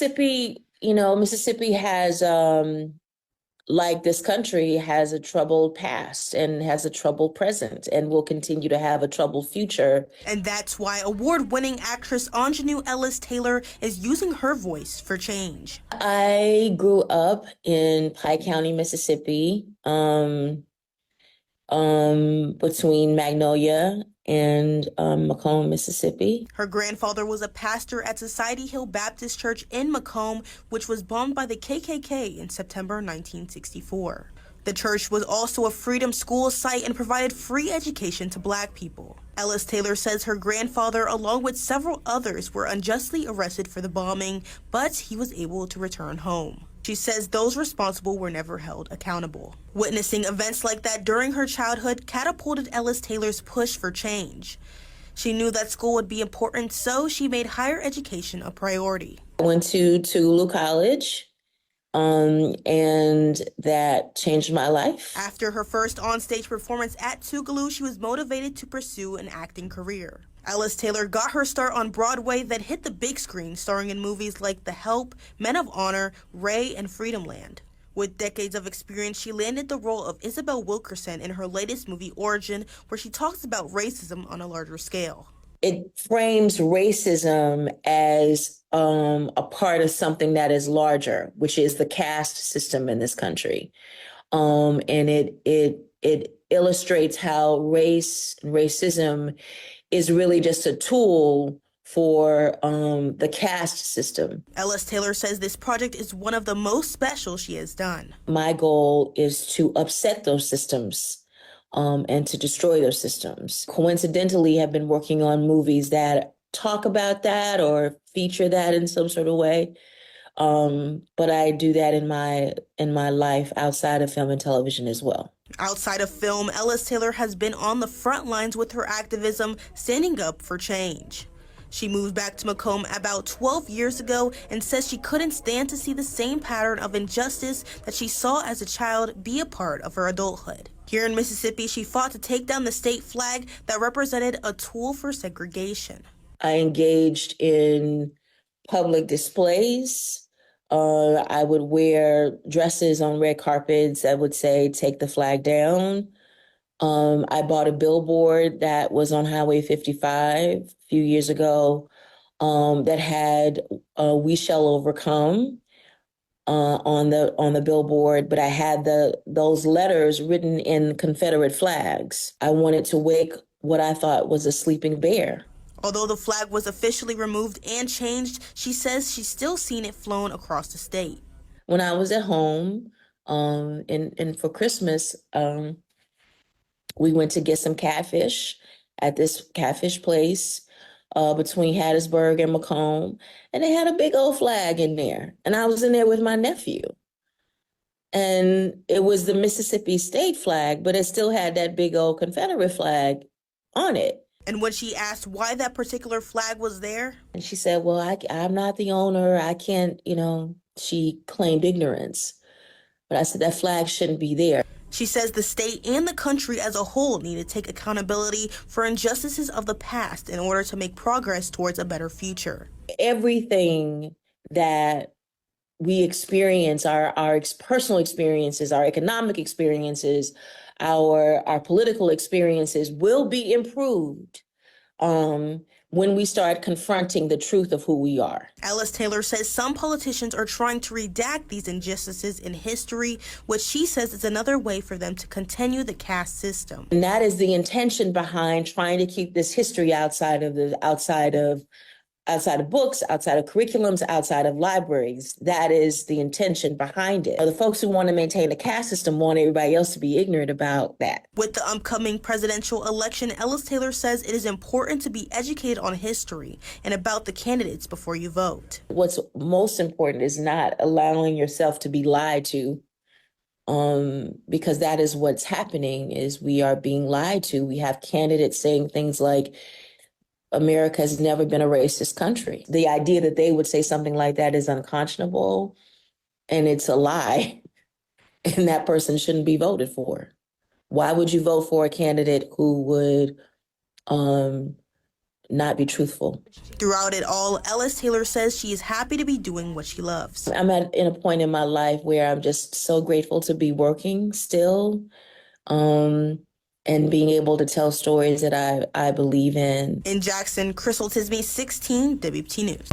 Mississippi, Mississippi has, like this country, has a troubled past and has a troubled present and will continue to have a troubled future. And that's why award-winning actress Aunjanue Ellis Taylor is using her voice for change. I grew up in Pike County, Mississippi, between Magnolia and 𝒜𝓁𝓁, Mississippi. Her grandfather was a pastor at Society Hill Baptist Church in 𝒜𝓁, which was bombed by the KKK in September 1964. The church was also a freedom school site and provided free education to Black people. Ellis Taylor says her grandfather, along with several others, were unjustly arrested for the bombing, but he was able to return home. She says those responsible were never held accountable. Witnessing events like that during her childhood catapulted Ellis Taylor's push for change. She knew that school would be important, so she made higher education a priority. I went to 𝒜𝓁 College, and that changed my life. After her first on-stage performance at 𝒜𝓁, she was motivated to pursue an acting career. Ellis Taylor got her start on Broadway, then hit the big screen, starring in movies like The Help, Men of Honor, Ray, and Freedomland. With decades of experience, she landed the role of Isabel Wilkerson in her latest movie, Origin, where she talks about racism on a larger scale. It frames racism as a part of something that is larger, which is the caste system in this country. And it illustrates how race and racism is really just a tool for the caste system. Ellis Taylor says this project is one of the most special she has done. My goal is to upset those systems and to destroy those systems. Coincidentally, have been working on movies that talk about that or feature that in some sort of way. But I do that in my life outside of film and television as well. Outside of film, Ellis Taylor has been on the front lines with her activism, standing up for change. She moved back to 𝒜𝓁 about 12 years ago and says she couldn't stand to see the same pattern of injustice that she saw as a child be a part of her adulthood. Here in Mississippi, she fought to take down the state flag that represented a tool for segregation. I engaged in public displays. I would wear dresses on red carpets that would say, "Take the flag down." I bought a billboard that was on Highway 55 a few years ago that had "We shall overcome" on the billboard, but I had those letters written in Confederate flags. I wanted to wake what I thought was a sleeping bear. Although the flag was officially removed and changed, she says she's still seen it flown across the state. When I was at home, and for Christmas, we went to get some catfish at this catfish place between Hattiesburg and 𝒜𝓁, and they had a big old flag in there. And I was in there with my nephew. And it was the Mississippi state flag, but it still had that big old Confederate flag on it. And when she asked why that particular flag was there, and she said, "Well, I'm not the owner. I can't," she claimed ignorance. But I said, that flag shouldn't be there. She says the state and the country as a whole need to take accountability for injustices of the past in order to make progress towards a better future. Everything that we experience, our personal experiences, our economic experiences, our political experiences will be improved when we start confronting the truth of who we are. Ellis Taylor says some politicians are trying to redact these injustices in history, which she says is another way for them to continue the caste system. And that is the intention behind trying to keep this history outside of books, outside of curriculums, outside of libraries. That is the intention behind it. The folks who want to maintain the caste system want everybody else to be ignorant about that. With the upcoming presidential election, Ellis Taylor says it is important to be educated on history and about the candidates before you vote. What's most important is not allowing yourself to be lied to, because that is what's happening, is we are being lied to. We have candidates saying things like, America has never been a racist country. The idea that they would say something like that is unconscionable, and it's a lie, and that person shouldn't be voted for. Why would you vote for a candidate who would not be truthful. Throughout it all, Ellis Taylor says she is happy to be doing what she loves. I'm in a point in my life where I'm just so grateful to be working still, and being able to tell stories that I believe in. In Jackson, 𝒜𝓁𝓁 16, WAPT News.